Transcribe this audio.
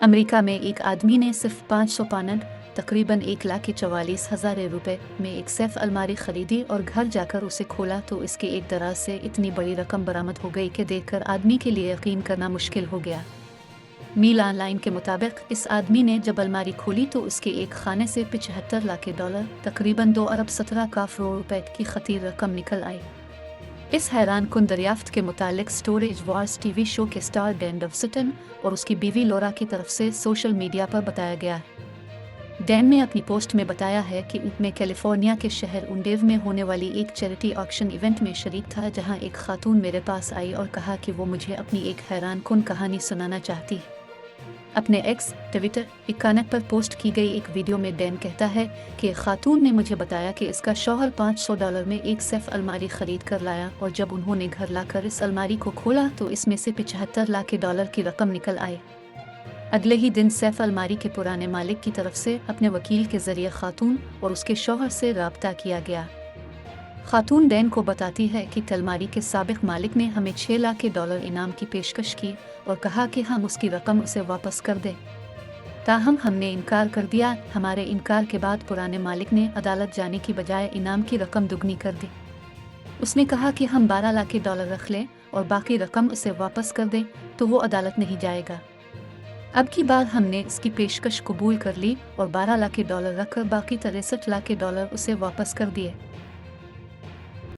America में एक आदमी ने सिर्फ 500 पाउंड तकरीबन 1,44,000 रुपए में एक सेफ अलमारी खरीदी और घर जाकर उसे खोला तो इसके एक दराज से इतनी बड़ी रकम बरामद हो गई कि देखकर आदमी के लिए यकीन करना मुश्किल हो गया। मील ऑनलाइन के मुताबिक इस आदमी ने जब अलमारी खोली तो उसके एक खाने से 75 लाख डॉलर तकरीबन 2 अरब 17 करोड़ रुपए की खतीर रकम निकल आई। इस हैरान कुन दरियाफ्त के मुतालिक स्टोरेज वार्स टीवी शो के स्टार डैन डवसटन और उसकी बीवी लोरा की तरफ से सोशल मीडिया पर बताया गया है। डैन ने अपनी पोस्ट में बताया है कि मैं कैलिफोर्निया के शहर उंडेव में होने वाली एक चैरिटी ऑक्शन इवेंट में शरीक था, जहां एक खातून मेरे पास आई और कहा कि वो मुझे अपनी एक हैरान कुन कहानी सुनाना चाहती है। अपने एक्स ट्विटर अकाउंट पर पोस्ट की गई एक वीडियो में डैन कहता है कि खातून ने मुझे बताया कि इसका शौहर $500 में एक सेफ अलमारी खरीद कर लाया और जब उन्होंने घर लाकर इस अलमारी को खोला तो इसमें से 75 लाख डॉलर की रकम निकल आई। अगले ही दिन सेफ अलमारी के पुराने मालिक की तरफ से अपने वकील के जरिए खातून और उसके शौहर से राब्ता किया गया। खातून डैन को बताती है कि अलमारी के साबिक मालिक ने हमें 6 लाख डॉलर इनाम की पेशकश की और कहा कि हम उसकी रकम उसे वापस कर दें, ताहम हमने इनकार कर दिया। हमारे इनकार के बाद पुराने मालिक ने अदालत जाने की बजाय इनाम की रकम दुगनी कर दी। उसने कहा कि हम 12 लाख डॉलर रख लें और बाकी रकम उसे वापस कर दें तो वो अदालत नहीं जाएगा। अब की बार हमने इसकी पेशकश कबूल कर ली और 12 लाख डॉलर रखकर बाकी 63 लाख डॉलर उसे वापस कर दिए।